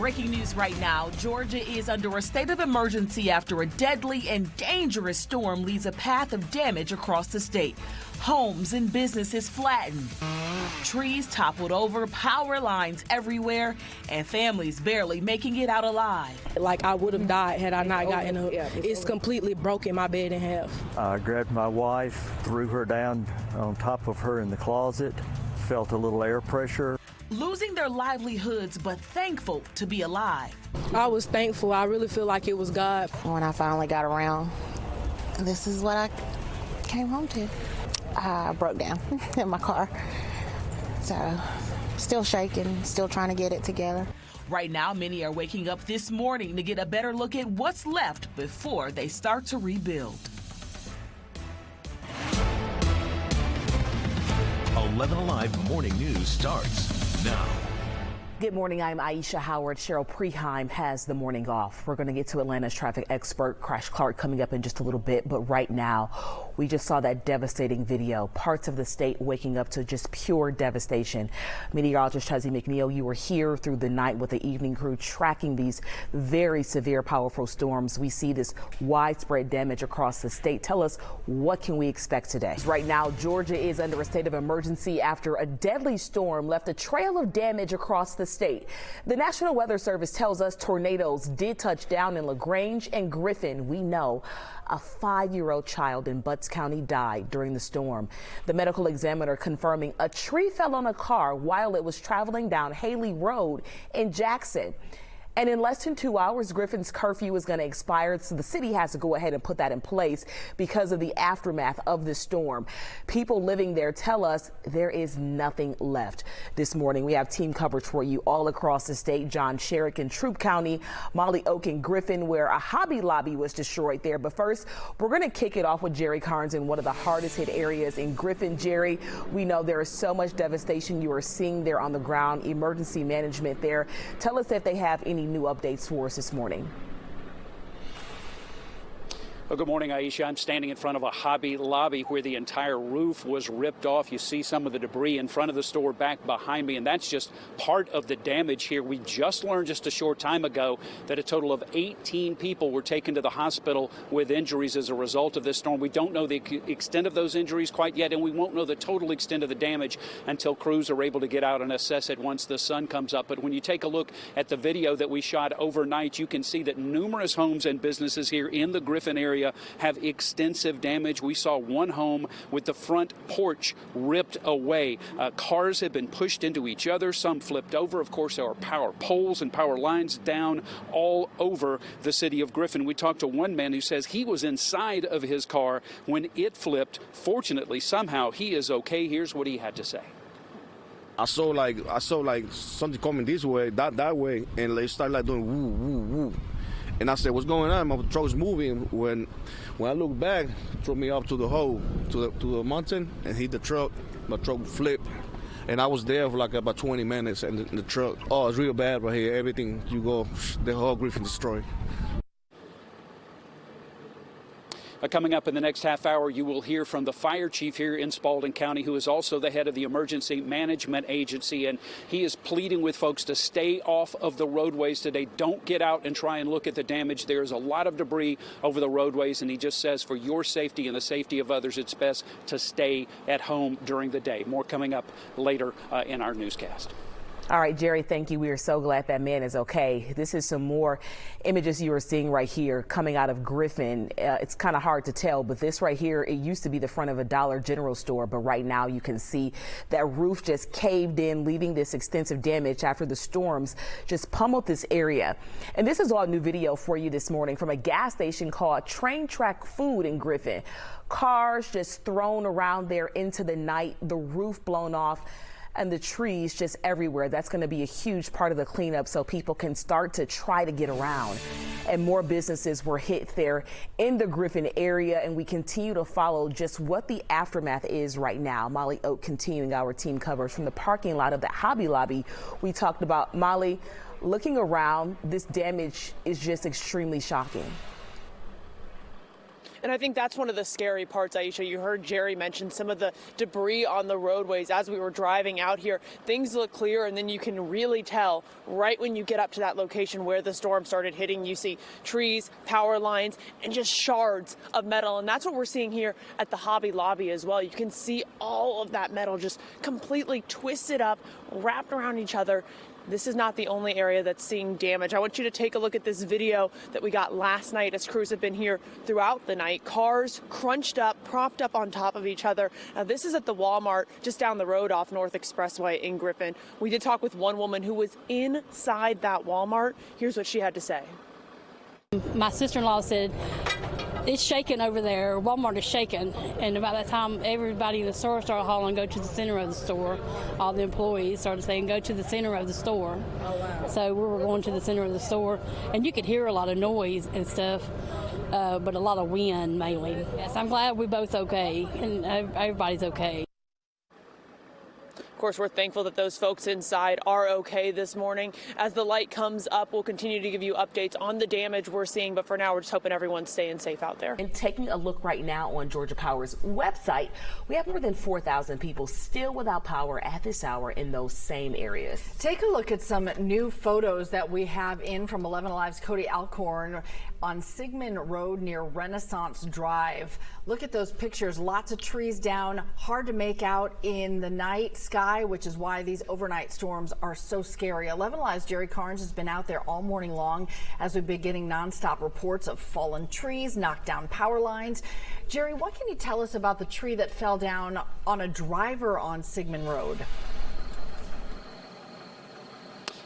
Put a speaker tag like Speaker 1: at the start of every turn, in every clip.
Speaker 1: Breaking news right now. Georgia is under a state of emergency after a deadly and dangerous storm leaves a path of damage across the state. Homes and businesses flattened. Trees toppled over, power lines everywhere, and families barely making it out alive.
Speaker 2: Like I would have died had I not gotten up. It's completely broken my bed in half.
Speaker 3: I grabbed my wife, threw her down on top of her in the closet, felt a little air pressure.
Speaker 1: Losing their livelihoods, but thankful to be alive.
Speaker 2: I was thankful. I really feel like it was God.
Speaker 4: When I finally got around, this is what I came home to. I broke down in my car. So, still shaking, still trying to get it together.
Speaker 1: Right now, many are waking up this morning to get a better look at what's left before they start to rebuild.
Speaker 5: 11Alive Morning News starts now.
Speaker 6: Good morning. I'm Aisha Howard. Cheryl Preheim has the morning off. We're going to get to Atlanta's traffic expert, Crash Clark, coming up in just a little bit. But right now, we just saw that devastating video. Parts of the state waking up to just pure devastation. Meteorologist Chazzy McNeil, you were here through the night with the evening crew tracking these very severe, powerful storms. We see this widespread damage across the state. Tell us, what can we expect today? Right now, Georgia is under a state of emergency after a deadly storm left a trail of damage across the state. The National Weather Service tells us tornadoes did touch down in LaGrange and Griffin. We know a 5-year-old child in Butts County died during the storm. The medical examiner confirming a tree fell on a car while it was traveling down Haley Road in Jackson. And in less than 2 hours, Griffin's curfew is going to expire, so the city has to go ahead and put that in place because of the aftermath of the storm. People living there tell us there is nothing left. This morning, we have team coverage for you all across the state. John Sherrick in Troup County, Molly Oak in Griffin, where a Hobby Lobby was destroyed there. But first, we're going to kick it off with Jerry Carnes in one of the hardest hit areas in Griffin. Jerry, we know there is so much devastation you are seeing there on the ground, emergency management there. Tell us if they have any new updates for us this morning.
Speaker 7: Well, good morning, Aisha. I'm standing in front of a Hobby Lobby where the entire roof was ripped off. You see some of the debris in front of the store back behind me, and that's just part of the damage here. We just learned just a short time ago that a total of 18 people were taken to the hospital with injuries as a result of this storm. We don't know the extent of those injuries quite yet, and we won't know the total extent of the damage until crews are able to get out and assess it once the sun comes up. But when you take a look at the video that we shot overnight, you can see that numerous homes and businesses here in the Griffin area have extensive damage. We saw one home with the front porch ripped away. Cars have been pushed into each other. Some flipped over. Of course, there are power poles and power lines down all over the city of Griffin. We talked to one man who says he was inside of his car when it flipped. Fortunately, somehow he is okay. Here's what he had to say.
Speaker 8: I saw like something coming this way, that way, and they started like doing woo, woo, woo. And I said, what's going on? My truck's moving. When I look back, threw me up to the hole, to the mountain, and hit the truck. My truck flipped. And I was there for like about 20 minutes, and the truck, oh, it's real bad right here. Everything you go, the whole Griffin destroyed.
Speaker 7: Coming up in the next half hour, you will hear from the fire chief here in Spalding County, who is also the head of the Emergency Management Agency, and he is pleading with folks to stay off of the roadways today. Don't get out and try and look at the damage. There's a lot of debris over the roadways, and he just says for your safety and the safety of others, it's best to stay at home during the day. More coming up later in our newscast.
Speaker 6: All right, Jerry, thank you. We are so glad that man is okay. This is some more images you are seeing right here coming out of Griffin. It's kind of hard to tell, but this right here, it used to be the front of a Dollar General store, but right now you can see that roof just caved in, leaving this extensive damage after the storms just pummeled this area. And this is all new video for you this morning from a gas station called Train Track Food in Griffin. Cars just thrown around there into the night, the roof blown off, and the trees just everywhere. That's going to be a huge part of the cleanup so people can start to try to get around. And more businesses were hit there in the Griffin area, and we continue to follow just what the aftermath is right now. Molly Oak continuing our team coverage from the parking lot of the Hobby Lobby we talked about. Molly, looking around, this damage is just extremely shocking.
Speaker 9: And I think that's one of the scary parts, Aisha. You heard Jerry mention some of the debris on the roadways as we were driving out here. Things look clear, and then you can really tell right when you get up to that location where the storm started hitting. You see trees, power lines, and just shards of metal. And that's what we're seeing here at the Hobby Lobby as well. You can see all of that metal just completely twisted up, wrapped around each other. This is not the only area that's seeing damage. I want you to take a look at this video that we got last night as crews have been here throughout the night. Cars crunched up, propped up on top of each other. Now, this is at the Walmart just down the road off North Expressway in Griffin. We did talk with one woman who was inside that Walmart. Here's what she had to say.
Speaker 10: My sister-in-law said, it's shaking over there. Walmart is shaking. And about that time, everybody in the store started hollering, go to the center of the store. All the employees started saying, go to the center of the store. Oh, wow. So we were going to the center of the store, and you could hear a lot of noise and stuff, but a lot of wind mainly. Yes, I'm glad we're both okay, and everybody's okay.
Speaker 9: Of course, we're thankful that those folks inside are okay this morning. As the light comes up, we'll continue to give you updates on the damage we're seeing. But for now, we're just hoping everyone's staying safe out there.
Speaker 6: And taking a look right now on Georgia Power's website, we have more than 4,000 people still without power at this hour in those same areas.
Speaker 11: Take a look at some new photos that we have in from 11Alive's Cody Alcorn on Sigmund Road near Renaissance Drive. Look at those pictures. Lots of trees down, hard to make out in the night sky, which is why these overnight storms are so scary. 11Alive's Jerry Carnes has been out there all morning long as we've been getting nonstop reports of fallen trees, knocked down power lines. Jerry, what can you tell us about the tree that fell down on a driver on Sigmund Road?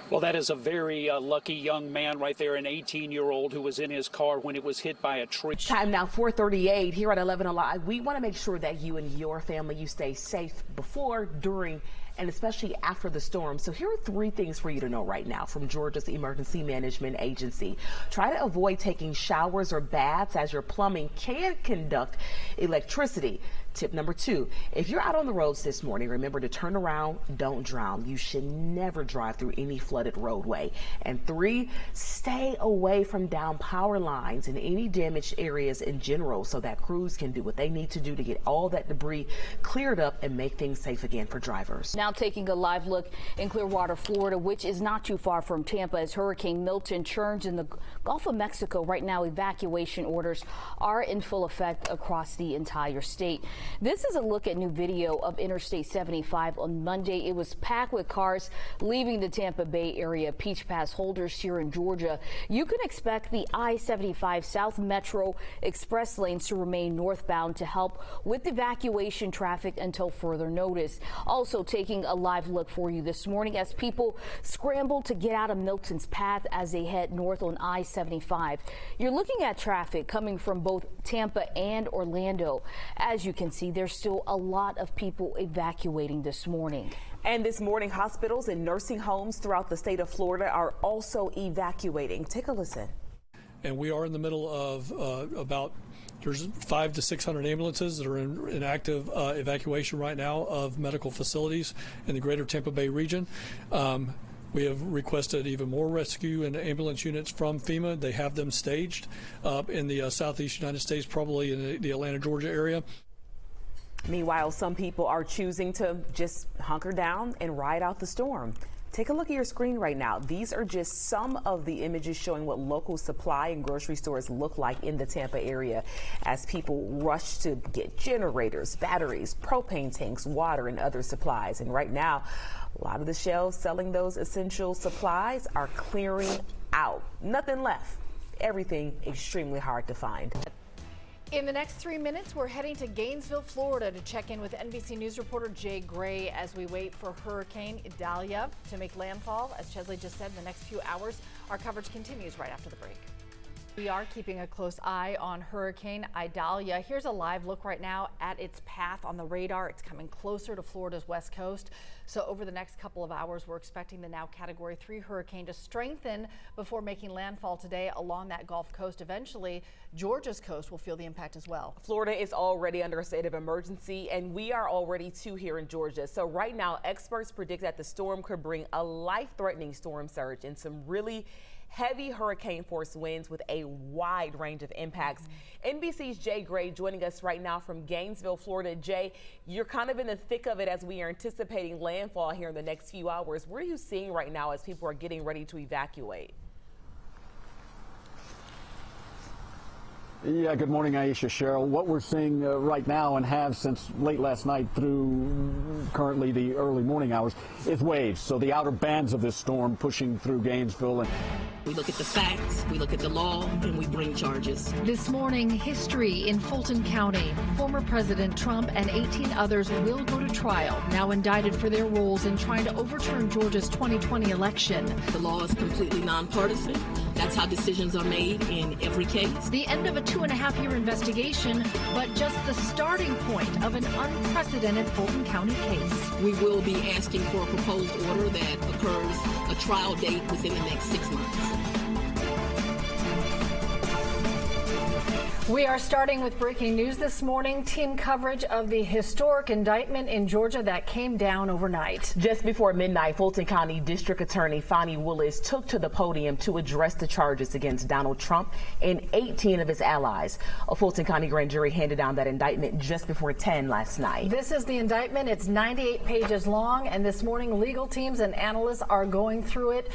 Speaker 7: Well, that is a very lucky young man right there, an 18-year-old who was in his car when it was hit by a tree.
Speaker 6: Time now 4:38 here at 11Alive. We want to make sure that you and your family, you stay safe before, during, and especially after the storm. So here are 3 things for you to know right now from Georgia's Emergency Management Agency. Try to avoid taking showers or baths as your plumbing can conduct electricity. Tip number 2, if you're out on the roads this morning, remember to turn around, don't drown. You should never drive through any flooded roadway. And 3, stay away from down power lines and any damaged areas in general so that crews can do what they need to do to get all that debris cleared up and make things safe again for drivers.
Speaker 12: Now taking a live look in Clearwater, Florida, which is not too far from Tampa as Hurricane Milton churns in the Gulf of Mexico. Right now, evacuation orders are in full effect across the entire state. This is a look at new video of Interstate 75 on Monday. It was packed with cars leaving the Tampa Bay area. Peach Pass holders here in Georgia. You can expect the I-75 South Metro Express lanes to remain northbound to help with evacuation traffic until further notice. Also taking a live look for you this morning as people scramble to get out of Milton's path as they head north on I-75. You're looking at traffic coming from both Tampa and Orlando. As you can see, there's still a lot of people evacuating this morning.
Speaker 6: And this morning, hospitals and nursing homes throughout the state of Florida are also evacuating. Take a listen.
Speaker 13: And we are in the middle of there's 500 to 600 ambulances that are in active evacuation right now of medical facilities in the greater Tampa Bay region. We have requested even more rescue and ambulance units from FEMA. They have them staged in the southeast United States, probably in the Atlanta, Georgia area.
Speaker 6: Meanwhile, some people are choosing to just hunker down and ride out the storm. Take a look at your screen right now. These are just some of the images showing what local supply and grocery stores look like in the Tampa area as people rush to get generators, batteries, propane tanks, water, and other supplies. And right now, a lot of the shelves selling those essential supplies are clearing out. Nothing left. Everything extremely hard to find.
Speaker 11: In the next 3 minutes, we're heading to Gainesville, Florida to check in with NBC News reporter Jay Gray as we wait for Hurricane Idalia to make landfall. As Chesley just said, in the next few hours, our coverage continues right after the break. We are keeping a close eye on Hurricane Idalia. Here's a live look right now at its path on the radar. It's coming closer to Florida's west coast. So over the next couple of hours, we're expecting the now Category 3 hurricane to strengthen before making landfall today along that Gulf Coast. Eventually, Georgia's coast will feel the impact as well.
Speaker 6: Florida is already under a state of emergency, and we are already too here in Georgia. So right now, experts predict that the storm could bring a life-threatening storm surge and some really heavy hurricane force winds with a wide range of impacts. NBC's Jay Gray joining us right now from Gainesville, Florida. Jay, you're kind of in the thick of it as we are anticipating landfall here in the next few hours. What are you seeing right now as people are getting ready to evacuate?
Speaker 14: Yeah, good morning, Aisha, Cheryl. What we're seeing right now and have since late last night through currently the early morning hours is waves. So the outer bands of this storm pushing through Gainesville.
Speaker 15: We look at the facts, we look at the law, and we bring charges.
Speaker 11: This morning, history in Fulton County. Former President Trump and 18 others will go to trial, now indicted for their roles in trying to overturn Georgia's 2020 election.
Speaker 15: The law is completely nonpartisan. That's how decisions are made in every case.
Speaker 11: The end of a 2.5-year investigation, but just the starting point of an unprecedented Fulton County case.
Speaker 15: We will be asking for a proposed order that occurs a trial date within the next 6 months.
Speaker 11: We are starting with breaking news this morning. Team coverage of the historic indictment in Georgia that came down overnight.
Speaker 6: Just before midnight, Fulton County District Attorney Fani Willis took to the podium to address the charges against Donald Trump and 18 of his allies. A Fulton County grand jury handed down that indictment just before 10 last night.
Speaker 11: This is the indictment. It's 98 pages long, and this morning legal teams and analysts are going through it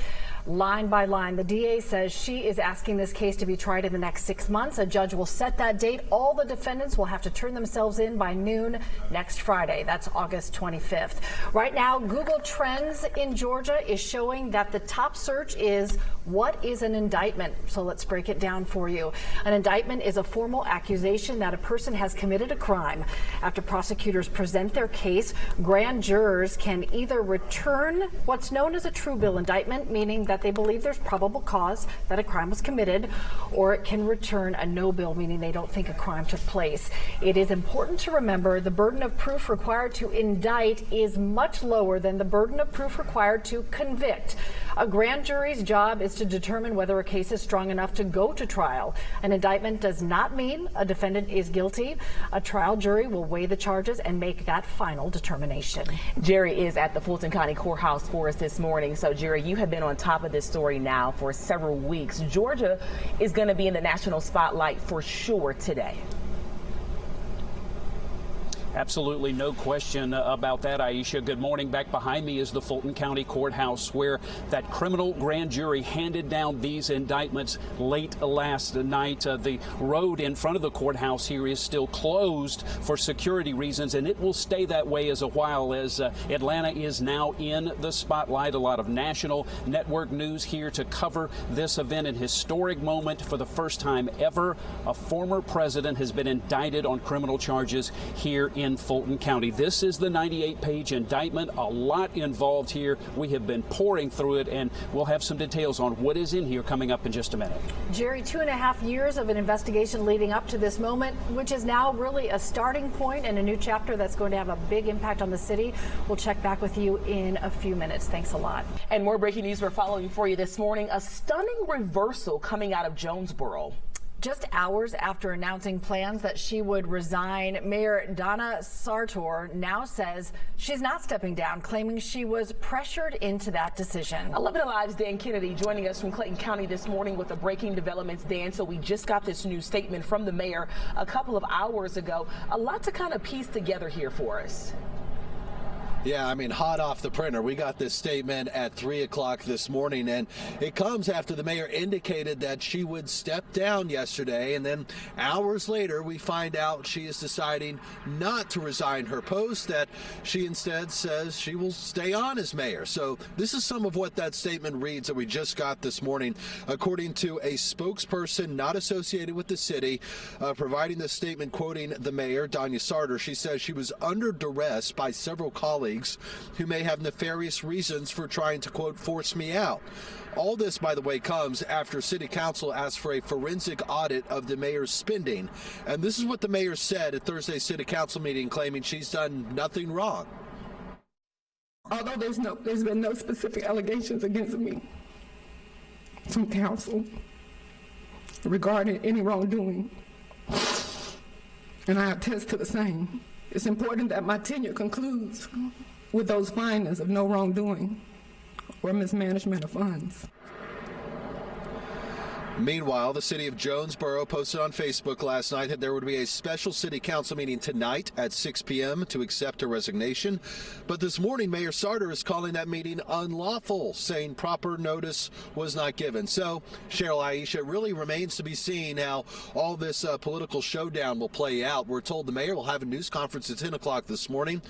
Speaker 11: line by line. The DA says she is asking this case to be tried in the next 6 months. A judge will set that date. All the defendants will have to turn themselves in by noon next Friday. That's August 25th. Right now, Google Trends in Georgia is showing that the top search is, what is an indictment? So let's break it down for you. An indictment is a formal accusation that a person has committed a crime. After prosecutors present their case, grand jurors can either return what's known as a true bill indictment, meaning that they believe there's probable cause that a crime was committed, or it can return a no bill, meaning they don't think a crime took place. It is important to remember the burden of proof required to indict is much lower than the burden of proof required to convict. A grand jury's job is to determine whether a case is strong enough to go to trial. An indictment does not mean a defendant is guilty. A trial jury will weigh the charges and make that final determination.
Speaker 6: Jerry is at the Fulton County Courthouse for us this morning. So, Jerry, you have been on top of this story now for several weeks. Georgia is going to be in the national spotlight for sure today.
Speaker 7: Absolutely no question about that, Aisha. Good morning. Back behind me is the Fulton County Courthouse, where that criminal grand jury handed down these indictments late last night. The road in front of the courthouse here is still closed for security reasons, and it will stay that way as a while, as Atlanta is now in the spotlight. A lot of national network news here to cover this event, an historic moment. For the first time ever, a former president has been indicted on criminal charges here in Fulton County. This is the 98-page indictment. A lot involved here. We have been pouring through it, and we'll have some details on what is in here coming up in just a minute.
Speaker 11: Jerry, 2.5 years of an investigation leading up to this moment, which is now really a starting point and a new chapter that's going to have a big impact on the city. We'll check back with you in a few minutes. Thanks a lot.
Speaker 6: And more breaking news we're following for you this morning. A stunning reversal coming out of Jonesboro.
Speaker 11: Just hours after announcing plans that she would resign, Mayor Donna Sartor now says she's not stepping down, claiming she was pressured into that decision.
Speaker 6: 11Alive's Dan Kennedy joining us from Clayton County this morning with the breaking developments. Dan, so we just got this new statement from the mayor a couple of hours ago. A lot to kind of piece together here for us.
Speaker 16: Yeah, I mean, hot off the printer. We got this statement at 3 o'clock this morning, and it comes after the mayor indicated that she would step down yesterday, and then hours later we find out she is deciding not to resign her post, that she instead says she will stay on as mayor. So this is some of what that statement reads that we just got this morning. According to a spokesperson not associated with the city, providing the statement quoting the mayor, Donna Sartor, she says she was under duress by several colleagues who may have nefarious reasons for trying to, quote, force me out. All this, by the way, comes after City Council asked for a forensic audit of the mayor's spending. And this is what the mayor said at Thursday's City Council meeting, claiming she's done nothing wrong.
Speaker 17: Although there's been no specific allegations against me from council regarding any wrongdoing, and I attest to the same, it's important that my tenure concludes with those findings of no wrongdoing or mismanagement of funds.
Speaker 16: Meanwhile, the city of Jonesboro posted on Facebook last night that there would be a special city council meeting tonight at 6 p.m. to accept a resignation. But this morning, Mayor Sarter is calling that meeting unlawful, saying proper notice was not given. So, Cheryl, Aisha, it really remains to be seen how all this political showdown will play out. We're told the mayor will have a news conference at 10 o'clock this morning.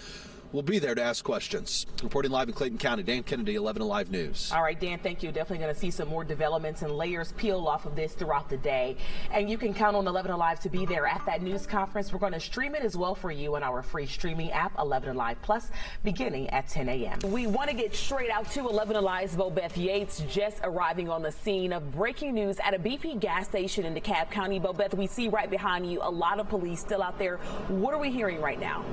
Speaker 16: We'll be there to ask questions. Reporting live in Clayton County, Dan Kennedy, 11Alive News.
Speaker 6: All right, Dan, thank you. Definitely going to see some more developments and layers peel off of this throughout the day. And you can count on 11Alive to be there at that news conference. We're going to stream it as well for you on our free streaming app, 11Alive Plus, beginning at 10 a.m. We want to get straight out to 11Alive's Bobeth Yates just arriving on the scene of breaking news at a BP gas station in DeKalb County. Bobeth, we see right behind you a lot of police still out there. What are we hearing right now?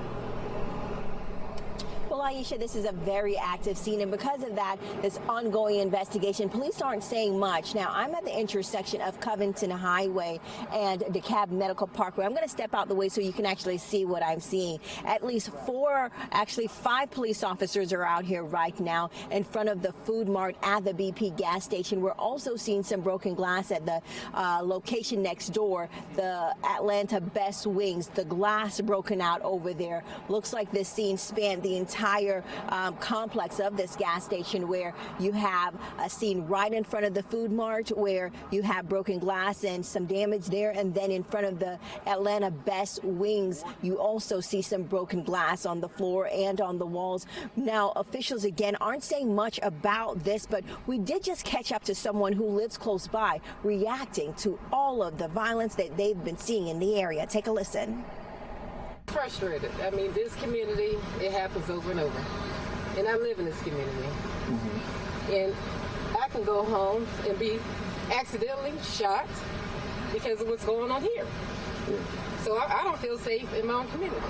Speaker 18: Well, Aisha, this is a very active scene, and because of that, this ongoing investigation, police aren't saying much. Now, I'm at the intersection of Covington Highway and DeKalb Medical Parkway. I'm going to step out the way so you can actually see what I'm seeing. At least five police officers are out here right now in front of the food mart at the BP gas station. We're also seeing some broken glass at the location next door, the Atlanta Best Wings. The glass broken out over there. Looks like this scene spanned the entire complex of this gas station, where you have a scene right in front of the food mart where you have broken glass and some damage there, and then in front of the Atlanta Best Wings you also see some broken glass on the floor and on the walls. Now, officials again aren't saying much about this, but we did just catch up to someone who lives close by reacting to all of the violence that they've been seeing in the area. Take a listen.
Speaker 17: Frustrated. I mean, this community, it happens over and over. And I live in this community. And I can go home and be accidentally shot because of what's going on here. So I don't feel safe in my own community.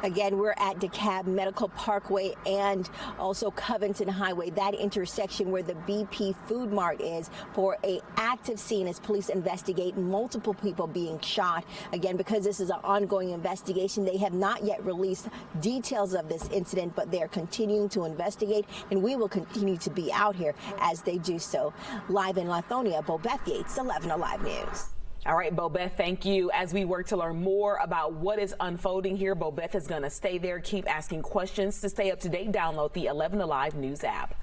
Speaker 18: Again, we're at DeKalb Medical Parkway and also Covington Highway, that intersection where the BP Food Mart is, for an active scene as police investigate multiple people being shot. Again, because this is an ongoing investigation, they have not yet released details of this incident, but they are continuing to investigate, and we will continue to be out here as they do so. Live in Lithonia, Bobeth Yates, 11Alive News.
Speaker 6: All right, Bobeth, thank you. As we work to learn more about what is unfolding here, Bobeth is going to stay there, keep asking questions. To stay up to date, download the 11Alive News app.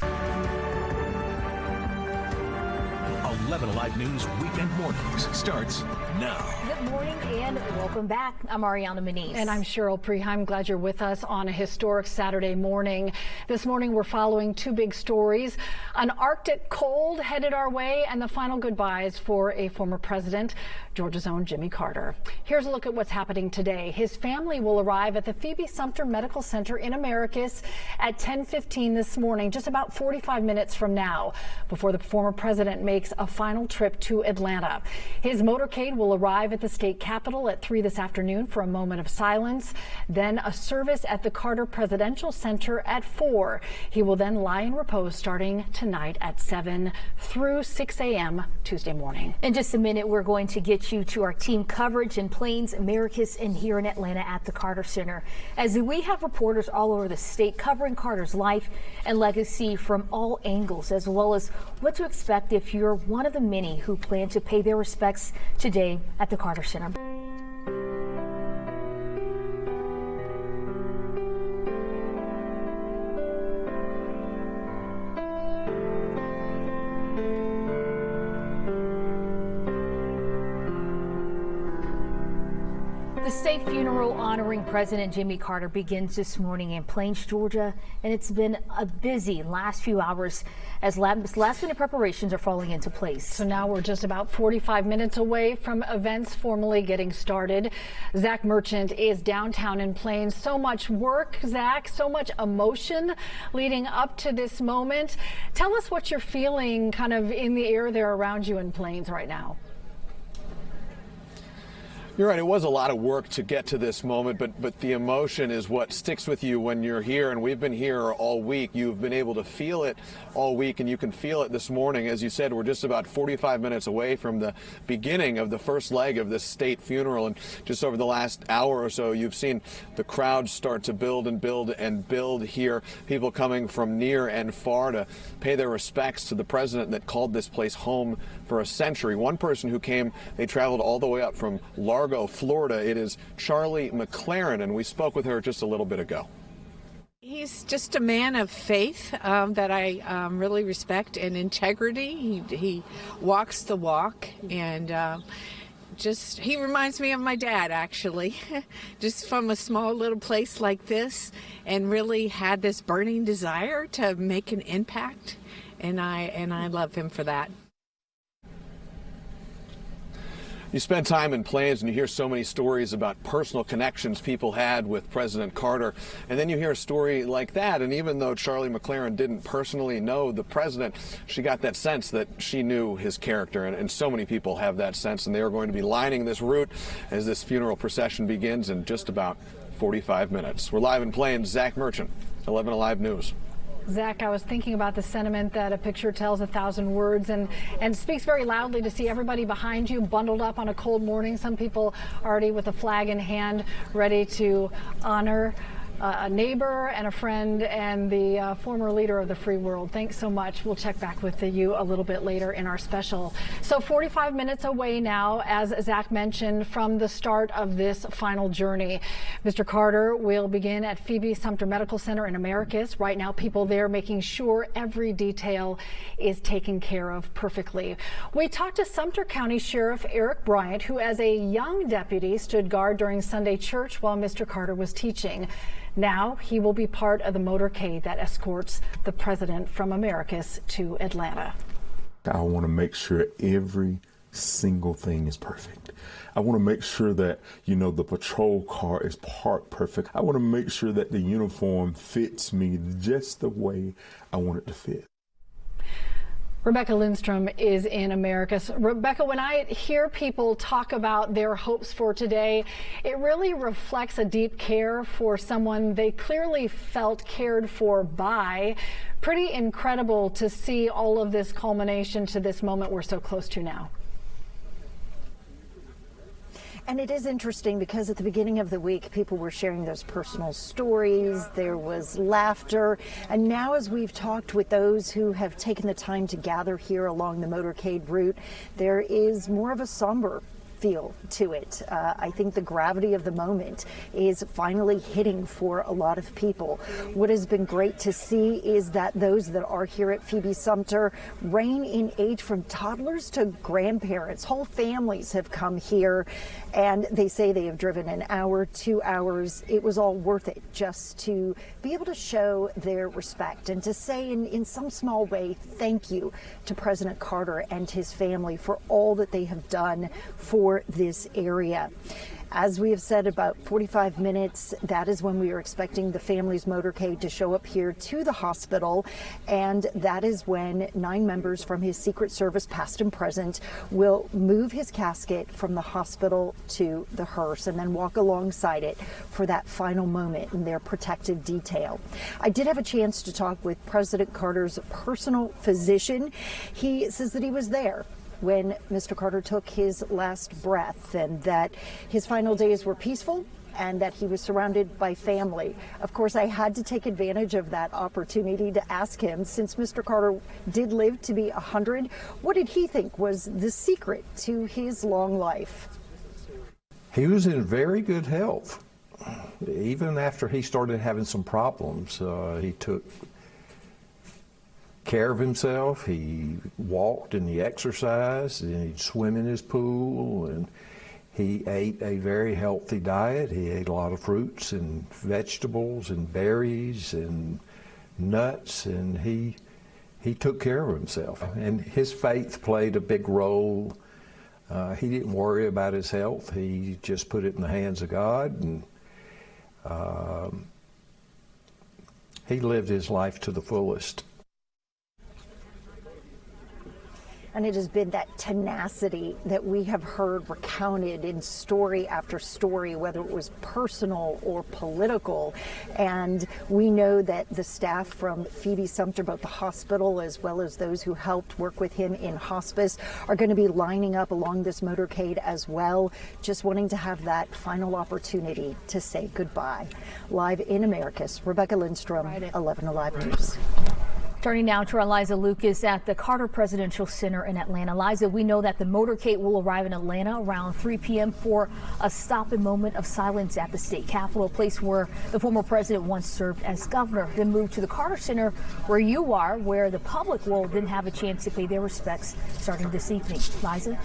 Speaker 5: 11Alive News Weekend Mornings starts now.
Speaker 19: Good morning and welcome back. I'm Ariana Manise.
Speaker 11: And I'm Cheryl Preheim. Glad you're with us on a historic Saturday morning. This morning we're following two big stories. An Arctic cold headed our way, and the final goodbyes for a former president, Georgia's own Jimmy Carter. Here's a look at what's happening today. His family will arrive at the Phoebe Sumter Medical Center in Americus at 10:15 this morning, just about 45 minutes from now, before the former president makes a final trip to Atlanta. His motorcade will arrive at the state capitol at 3 this afternoon for a moment of silence, then a service at the Carter Presidential Center at 4. He will then lie in repose starting tonight at 7 through 6 a.m. Tuesday morning.
Speaker 19: In just a minute, we're going to get you to our team coverage in Plains, Americus, and here in Atlanta at the Carter Center, as we have reporters all over the state covering Carter's life and legacy from all angles, as well as what to expect if you're one of the many who plan to pay their respects today at the Carter Center. The state funeral honoring President Jimmy Carter begins this morning in Plains, Georgia, and it's been a busy last few hours as last-minute preparations are falling into place.
Speaker 11: So now we're just about 45 minutes away from events formally getting started. Zach Merchant is downtown in Plains. So much work, Zach, so much emotion leading up to this moment. Tell us what you're feeling kind of in the air there around you in Plains right now.
Speaker 20: You're right. It was a lot of work to get to this moment, but the emotion is what sticks with you when you're here. And we've been here all week. You've been able to feel it all week, and you can feel it this morning. As you said, we're just about 45 minutes away from the beginning of the first leg of this state funeral. And just over the last hour or so, you've seen the crowd start to build and build and build here. People coming from near and far to pay their respects to the president that called this place home for a century. One person who came, they traveled all the way up from Largo, Florida. It is Charlie McLaren, and we spoke with her just a little bit ago.
Speaker 21: He's just a man of faith that I really respect, and integrity. He walks the walk, and he reminds me of my dad, actually, just from a small little place like this, and really had this burning desire to make an impact, and I love him for that.
Speaker 20: You spend time in planes and you hear so many stories about personal connections people had with President Carter. And then you hear a story like that. And even though Charlie McLaren didn't personally know the president, she got that sense that she knew his character. And so many people have that sense. And they are going to be lining this route as this funeral procession begins in just about 45 minutes. We're live in planes. Zach Merchant, 11Alive News.
Speaker 11: Zach, I was thinking about the sentiment that a picture tells 1,000 words and speaks very loudly to see everybody behind you bundled up on a cold morning. Some people already with a flag in hand, ready to honor a neighbor and a friend and the former leader of the free world. Thanks so much. We'll check back with you a little bit later in our special. So 45 minutes away now, as Zach mentioned, from the start of this final journey. Mr. Carter will begin at Phoebe Sumter Medical Center in Americus. Right now, people there making sure every detail is taken care of perfectly. We talked to Sumter County Sheriff Eric Bryant, who as a young deputy stood guard during Sunday church while Mr. Carter was teaching. Now he will be part of the motorcade that escorts the president from Americus to Atlanta.
Speaker 22: I want to make sure every single thing is perfect. I want to make sure that, the patrol car is parked perfect. I want to make sure that the uniform fits me just the way I want it to fit.
Speaker 11: Rebecca Lindstrom is in Americus. Rebecca, when I hear people talk about their hopes for today, it really reflects a deep care for someone they clearly felt cared for by. Pretty incredible to see all of this culmination to this moment we're so close to now.
Speaker 23: And it is interesting because at the beginning of the week, people were sharing those personal stories. There was laughter. And now as we've talked with those who have taken the time to gather here along the motorcade route, there is more of a somber feel to it. I think the gravity of the moment is finally hitting for a lot of people. What has been great to see is that those that are here at Phoebe Sumter range in age from toddlers to grandparents. Whole families have come here, and they say they have driven an hour, 2 hours. It was all worth it just to be able to show their respect and to say in some small way thank you to President Carter and his family for all that they have done for this area. As we have said, about 45 minutes, that is when we are expecting the family's motorcade to show up here to the hospital, and that is when 9 members from his Secret Service, past and present, will move his casket from the hospital to the hearse and then walk alongside it for that final moment in their protective detail. I did have a chance to talk with President Carter's personal physician. He says that he was there when Mr. Carter took his last breath, and that his final days were peaceful and that he was surrounded by family. Of course, I had to take advantage of that opportunity to ask him, since Mr. Carter did live to be 100, what did he think was the secret to his long life?
Speaker 24: He was in very good health. Even after he started having some problems, he took care of himself. He walked and he exercised and he'd swim in his pool, and he ate a very healthy diet. He ate a lot of fruits and vegetables and berries and nuts, and he took care of himself. And his faith played a big role. He didn't worry about his health. He just put it in the hands of God, and he lived his life to the fullest.
Speaker 23: And it has been that tenacity that we have heard recounted in story after story, whether it was personal or political. And we know that the staff from Phoebe Sumter, both the hospital as well as those who helped work with him in hospice, are going to be lining up along this motorcade as well, just wanting to have that final opportunity to say goodbye. Live in Americus, Rebecca Lindstrom, 11Alive News.
Speaker 19: Turning now to our Liza Lucas at the Carter Presidential Center in Atlanta. Liza, we know that the motorcade will arrive in Atlanta around 3 p.m. for a stop and moment of silence at the state capitol, a place where the former president once served as governor, then moved to the Carter Center where you are, where the public will then have a chance to pay their respects starting this evening. Liza?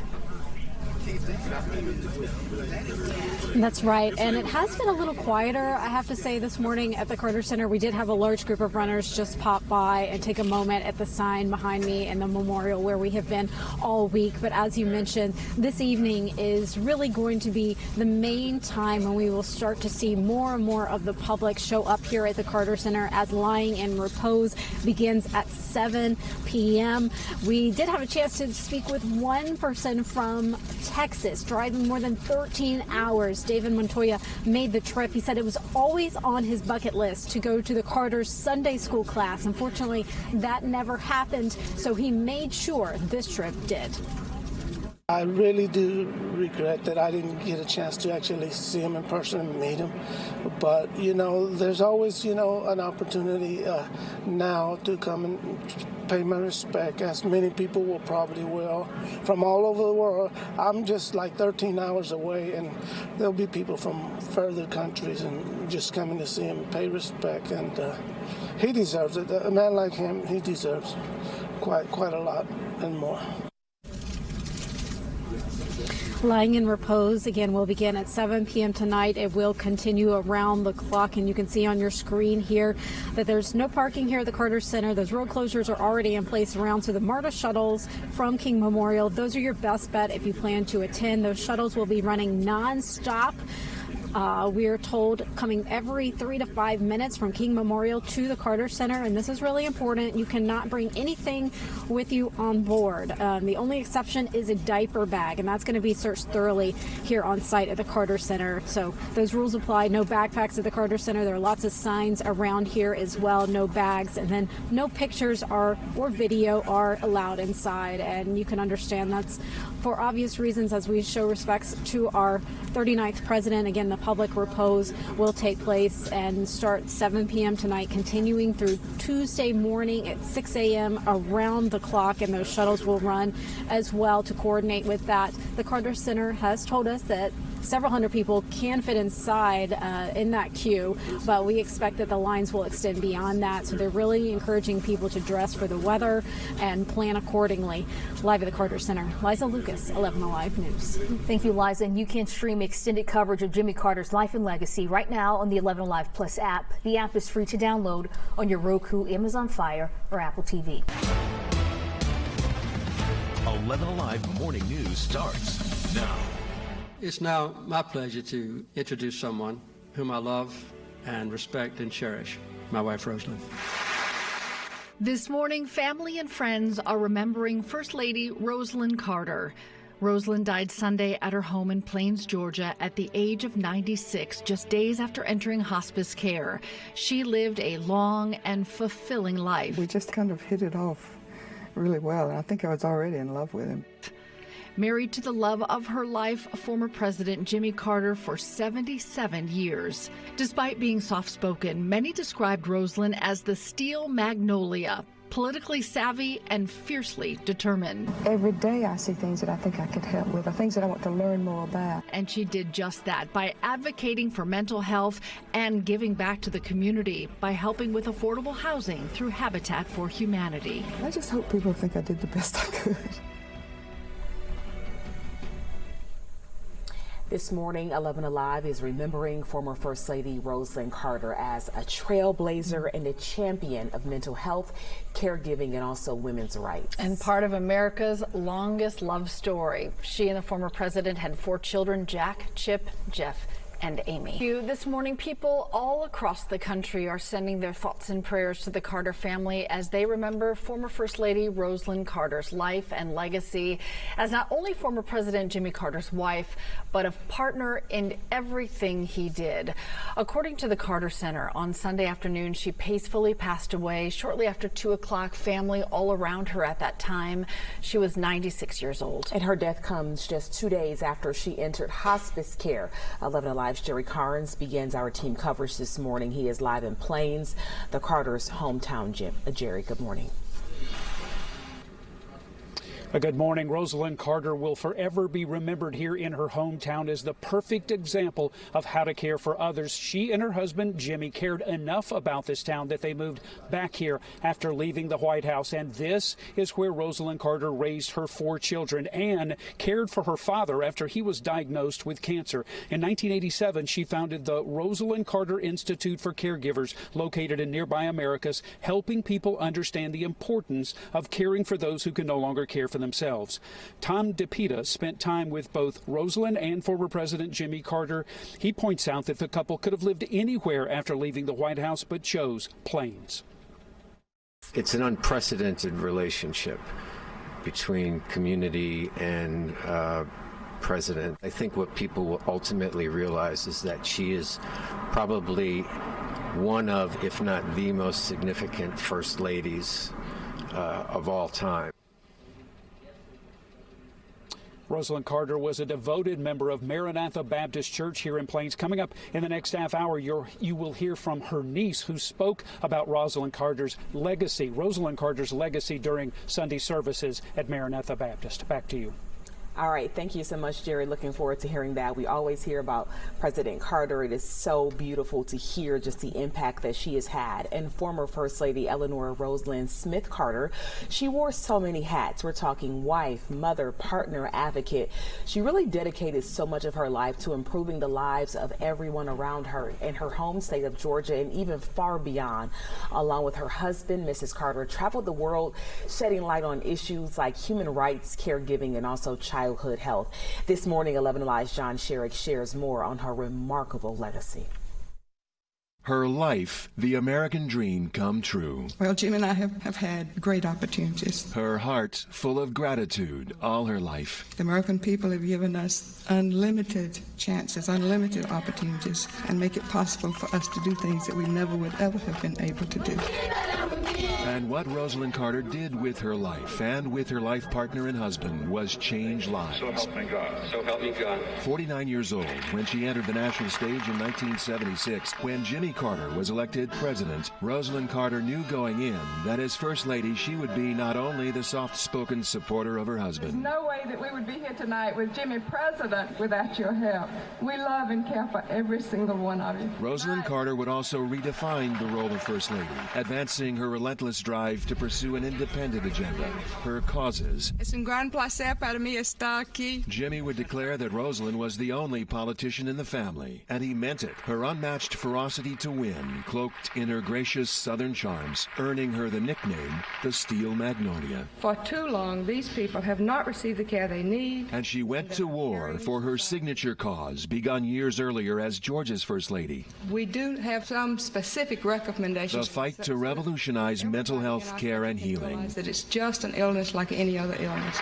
Speaker 1: That's right, and it has been a little quieter, I have to say, this morning at the Carter Center. We did have a large group of runners just pop by and take a moment at the sign behind me and the memorial where we have been all week. But as you mentioned, this evening is really going to be the main time when we will start to see more and more of the public show up here at the Carter Center as Lying in Repose begins at 7 p.m. We did have a chance to speak with one person from Texas, driving more than 13 hours. David Montoya made the trip. He said it was always on his bucket list to go to the Carter's Sunday school class. Unfortunately, that never happened, so he made sure this trip did.
Speaker 2: I really do regret that I didn't get a chance to actually see him in person and meet him. But, there's always, an opportunity now to come and pay my respect, as many people will probably will, from all over the world. I'm just like 13 hours away, and there'll be people from further countries and just coming to see him and pay respect. And he deserves it. A man like him, he deserves quite a lot and more.
Speaker 1: Lying in Repose, again, will begin at 7 p.m. tonight. It will continue around the clock, and you can see on your screen here that there's no parking here at the Carter Center. Those road closures are already in place around, so the MARTA shuttles from King Memorial, those are your best bet if you plan to attend. Those shuttles will be running nonstop. We are told coming every 3 to 5 minutes from King Memorial to the Carter Center, and this is really important. You cannot bring anything with you on board. The only exception is a diaper bag, and that's going to be searched thoroughly here on site at the Carter Center. So those rules apply. No backpacks at the Carter Center. There are lots of signs around here as well. No bags, and then no pictures or video are allowed inside. And you can understand that's for obvious reasons as we show respects to our 39th president. Again, the public repose will take place and start 7 p.m. tonight, continuing through Tuesday morning at 6 a.m. around the clock, and those shuttles will run as well to coordinate with that. The Carter Center has told us that several hundred people can fit inside in that queue, but we expect that the lines will extend beyond that. So they're really encouraging people to dress for the weather and plan accordingly. Live at the Carter Center, Liza Lucas, 11Alive News.
Speaker 19: Thank you, Liza. And you can stream extended coverage of Jimmy Carter's life and legacy right now on the 11Alive Plus app. The app is free to download on your Roku, Amazon Fire, or Apple TV.
Speaker 5: 11Alive Morning News starts now.
Speaker 3: It's now my pleasure to introduce someone whom I love and respect and cherish, my wife, Rosalind.
Speaker 11: This morning, family and friends are remembering First Lady Rosalind Carter. Rosalind died Sunday at her home in Plains, Georgia, at the age of 96, just days after entering hospice care. She lived a long and fulfilling life.
Speaker 4: We just kind of hit it off really well, and I think I was already in love with him.
Speaker 11: Married to the love of her life, former President Jimmy Carter, for 77 years. Despite being soft-spoken, many described Rosalind as the steel magnolia, politically savvy and fiercely determined.
Speaker 4: Every day I see things that I think I could help with, or things that I want to learn more about.
Speaker 11: And she did just that by advocating for mental health and giving back to the community by helping with affordable housing through Habitat for Humanity.
Speaker 4: I just hope people think I did the best I could.
Speaker 6: This morning, 11Alive is remembering former First Lady Rosalind Carter as a trailblazer and a champion of mental health, caregiving, and also women's rights.
Speaker 11: And part of America's longest love story. She and the former president had 4 children, Jack, Chip, Jeff,
Speaker 23: and Amy.
Speaker 11: This morning, people all across the country are sending their thoughts and prayers to the Carter family as they remember former First Lady Rosalynn Carter's life and legacy as not only former President Jimmy Carter's wife, but a partner in everything he did. According to the Carter Center, on Sunday afternoon, she peacefully passed away shortly after 2 o'clock. Family all around her at that time. She was 96 years old.
Speaker 6: And her death comes just 2 days after she entered hospice care. 11Alive's Jerry Carnes begins our team coverage this morning. He is live in Plains, the Carter's hometown. Jerry, good morning.
Speaker 7: Good morning. Rosalynn Carter will forever be remembered here in her hometown as the perfect example of how to care for others. She and her husband, Jimmy, cared enough about this town that they moved back here after leaving the White House. And this is where Rosalynn Carter raised her 4 children and cared for her father after he was diagnosed with cancer. In 1987, she founded the Rosalynn Carter Institute for Caregivers, located in nearby Americus, helping people understand the importance of caring for those who can no longer care for themselves. Tom DePita spent time with both Rosalynn and former President Jimmy Carter. He points out that the couple could have lived anywhere after leaving the White House, but chose Plains.
Speaker 8: It's an unprecedented relationship between community and president. I think what people will ultimately realize is that she is probably one of, if not the most significant first ladies of all time.
Speaker 7: Rosalynn Carter was a devoted member of Maranatha Baptist Church here in Plains. Coming up in the next half hour, you will hear from her niece, who spoke about Rosalynn Carter's legacy during Sunday services at Maranatha Baptist. Back to you.
Speaker 6: All right. Thank you so much, Jerry. Looking forward to hearing that. We always hear about President Carter. It is so beautiful to hear just the impact that she has had. And former First Lady Eleanor Rosalynn Smith Carter, she wore so many hats. We're talking wife, mother, partner, advocate. She really dedicated so much of her life to improving the lives of everyone around her in her home state of Georgia and even far beyond. Along with her husband, Mrs. Carter traveled the world, shedding light on issues like human rights, caregiving, and also childhood health. This morning, 11Alive's John Sherrick shares more on her remarkable legacy.
Speaker 9: Her life, the American dream come true.
Speaker 4: Well, Jim and I have had great opportunities.
Speaker 9: Her heart full of gratitude all her life.
Speaker 4: The American people have given us unlimited chances, unlimited opportunities, and make it possible for us to do things that we never would ever have been able to do.
Speaker 9: And what Rosalynn Carter did with her life and with her life partner and husband was change lives.
Speaker 10: So help me God. So help me God.
Speaker 9: 49 years old when she entered the national stage in 1976, when Jimmy Carter was elected president, Rosalynn Carter knew going in that as First Lady she would be not only the soft-spoken supporter of her husband.
Speaker 12: There's no way that we would be here tonight with Jimmy president without your help. We love and care for every single one of you.
Speaker 9: Rosalynn Carter would also redefine the role of First Lady, advancing her relentless drive to pursue an independent agenda, her causes.
Speaker 12: It's un grand plaisir para mí estar aquí.
Speaker 9: Jimmy would declare that Rosalynn was the only politician in the family, and he meant it. Her unmatched ferocity to win, cloaked in her gracious southern charms, earning her the nickname, the Steel Magnolia.
Speaker 12: For too long, these people have not received the care they need.
Speaker 9: And she went to war for her signature cause, begun years earlier as Georgia's First Lady.
Speaker 12: We do have some specific recommendations.
Speaker 9: The fight to revolutionize mental health care and healing.
Speaker 12: That it's just an illness like any other illness.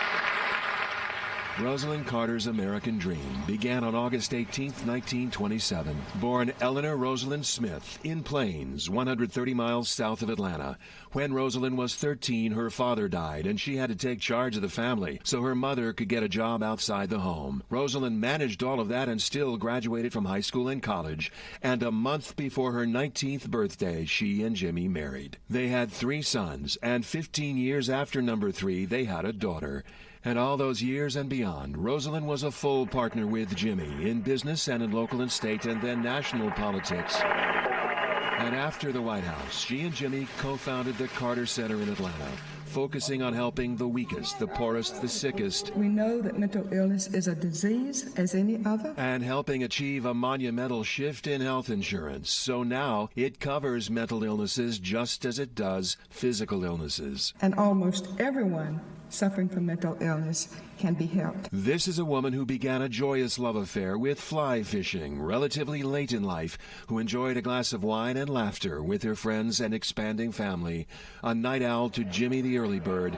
Speaker 9: Rosalynn Carter's American dream began on August 18, 1927. Born Eleanor Rosalynn Smith in Plains, 130 miles south of Atlanta. When Rosalynn was 13, her father died, and she had to take charge of the family so her mother could get a job outside the home. Rosalynn managed all of that and still graduated from high school and college. And a month before her 19th birthday, she and Jimmy married. They had 3 sons, and 15 years after number 3, they had a daughter. And all those years and beyond, Rosalynn was a full partner with Jimmy in business and in local and state and then national politics. And after the White House, she and Jimmy co-founded the Carter Center in Atlanta, focusing on helping the weakest, the poorest, the sickest.
Speaker 4: We know that mental illness is a disease as any other.
Speaker 9: And helping achieve a monumental shift in health insurance. So now it covers mental illnesses just as it does physical illnesses.
Speaker 4: And almost everyone suffering from mental illness can be helped.
Speaker 9: This is a woman who began a joyous love affair with fly fishing relatively late in life, who enjoyed a glass of wine and laughter with her friends and expanding family. A night owl to Jimmy the early bird,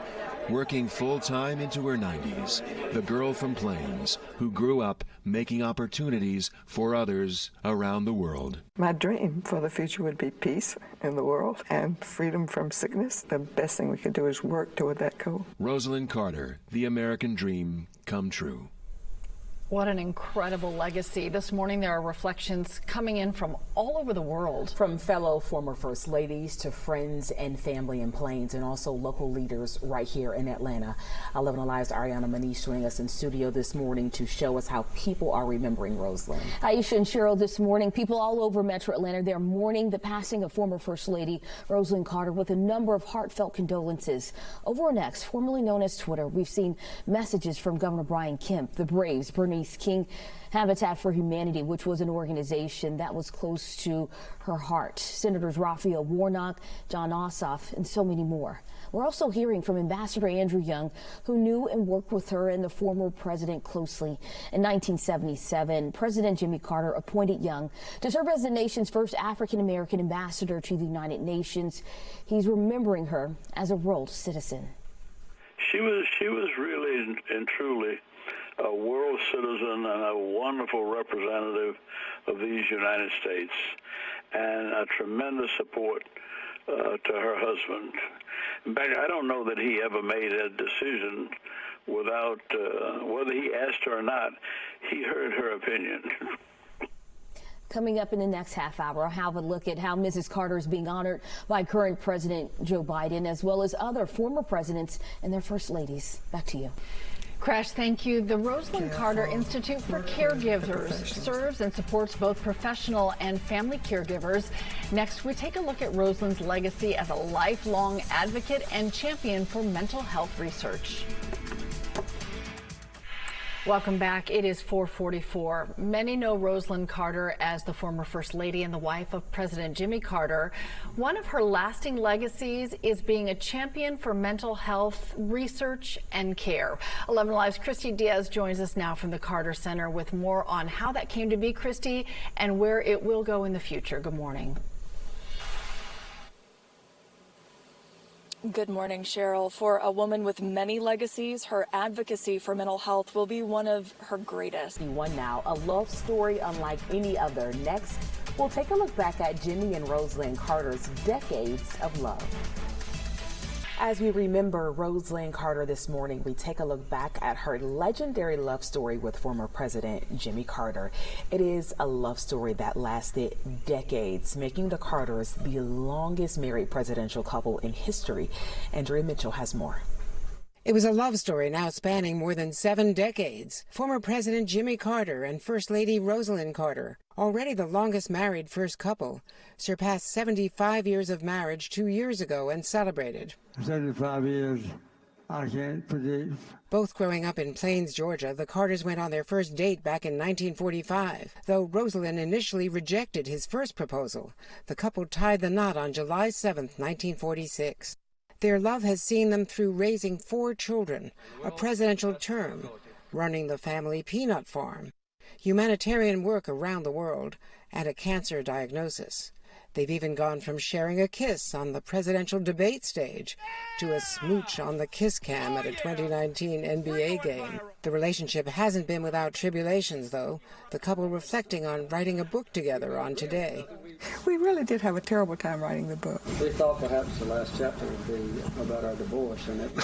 Speaker 9: working full-time into her 90s. The girl from Plains who grew up making opportunities for others around the world.
Speaker 4: My dream for the future would be peace in the world and freedom from sickness. The best thing we can do is work toward that goal.
Speaker 9: Rosalind Carter, the American dream come true.
Speaker 11: What an incredible legacy. This morning there are reflections coming in from all over the world.
Speaker 6: From fellow former First Ladies to friends and family in Plains, and also local leaders right here in Atlanta. 11Alive's Ariana Manish joining us in studio this morning to show us how people are remembering Rosalind.
Speaker 18: Aisha and Cheryl, this morning, people all over Metro Atlanta, they're mourning the passing of former First Lady Rosalind Carter with a number of heartfelt condolences. Over on X, formerly known as Twitter, we've seen messages from Governor Brian Kemp, the Braves, Bernice King, Habitat for Humanity, which was an organization that was close to her heart, Senators Raphael Warnock, John Ossoff, and so many more. We're also hearing from Ambassador Andrew Young, who knew and worked with her and the former president closely. In 1977, President Jimmy Carter appointed Young to serve as the nation's first African-American ambassador to the United Nations. He's remembering her as a world citizen.
Speaker 13: She was really and truly a world citizen and a wonderful representative of these United States, and a tremendous support to her husband. In fact, I don't know that he ever made a decision without, whether he asked her or not, he heard her opinion.
Speaker 18: Coming up in the next half hour, I'll have a look at how Mrs. Carter is being honored by current President Joe Biden, as well as other former presidents and their first ladies. Back to you.
Speaker 11: Crash, thank you. The Rosalind Carter Institute for Caregivers serves and supports both professional and family caregivers. Next, we take a look at Rosalind's legacy as a lifelong advocate and champion for mental health research. Welcome back. It is 4:44. Many know Rosalind Carter as the former First Lady and the wife of President Jimmy Carter. One of her lasting legacies is being a champion for mental health research and care. 11Alive's Christy Diaz joins us now from the Carter Center with more on how that came to be, Christy, and where it will go in the future. Good morning.
Speaker 14: Good morning, Cheryl. For a woman with many legacies, her advocacy for mental health will be one of her greatest.
Speaker 6: One now, a love story unlike any other. Next, we'll take a look back at Jimmy and Rosalind Carter's decades of love. As we remember Rosalind Carter this morning, we take a look back at her legendary love story with former President Jimmy Carter. It is a love story that lasted decades, making the Carters the longest married presidential couple in history. Andrea Mitchell has more.
Speaker 15: It was a love story now spanning more than 7 decades. Former President Jimmy Carter and First Lady Rosalind Carter, already the longest married first couple, surpassed 75 years of marriage 2 years ago and celebrated.
Speaker 16: 75 years, I can't predict.
Speaker 15: Both growing up in Plains, Georgia, the Carters went on their first date back in 1945. Though Rosalind initially rejected his first proposal, the couple tied the knot on July 7, 1946. Their love has seen them through raising 4 children, a presidential term, running the family peanut farm, humanitarian work around the world, and a cancer diagnosis. They've even gone from sharing a kiss on the presidential debate stage to a smooch on the kiss cam at a 2019 NBA game. The relationship hasn't been without tribulations, though, the couple reflecting on writing a book together on Today.
Speaker 4: We really did have a terrible time writing the book.
Speaker 3: We thought perhaps the last chapter would be about our divorce, and it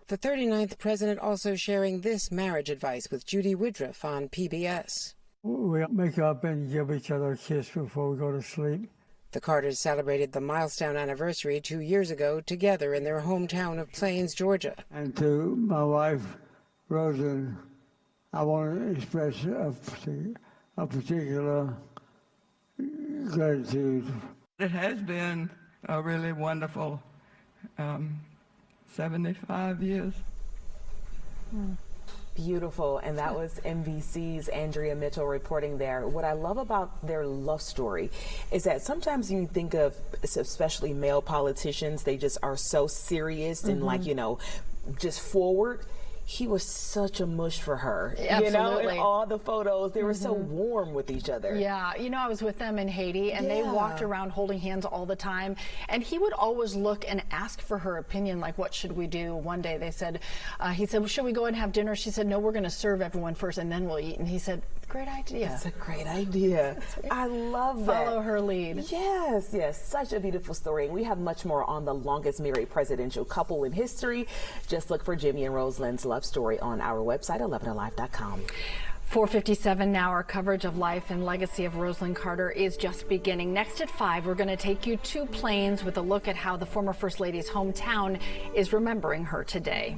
Speaker 15: The 39th president also sharing this marriage advice with Judy Woodruff on PBS.
Speaker 16: We make up and give each other a kiss before we go to sleep.
Speaker 15: The Carters celebrated the milestone anniversary 2 years ago together in their hometown of Plains, Georgia.
Speaker 16: And to my wife, Rosalind, I want to express a particular gratitude.
Speaker 4: It has been a really wonderful 75 years.
Speaker 6: Beautiful, and that was NBC's Andrea Mitchell reporting there. What I love about their love story is that sometimes you think of, especially male politicians, they just are so serious and like, you know, just forward. He was such a mush for her.
Speaker 11: Absolutely.
Speaker 6: You know, in all the photos, they were so warm with each other.
Speaker 11: Yeah, you know, I was with them in Haiti, and they walked around holding hands all the time. And he would always look and ask for her opinion, like, what should we do? One day they said, he said, well, should we go and have dinner? She said, no, we're going to serve everyone first, and then we'll eat. And he said, great idea.
Speaker 6: That's a great idea. I love that.
Speaker 11: Follow her lead.
Speaker 6: Yes, yes. Such a beautiful story. And we have much more on the longest married presidential couple in history. Just look for Jimmy and Rosalind's love story on our website, 11alive.com.
Speaker 11: 4:57 now. Our coverage of life and legacy of Rosalind Carter is just beginning. Next at 5, we're going to take you to Plains with a look at how the former First Lady's hometown is remembering her today.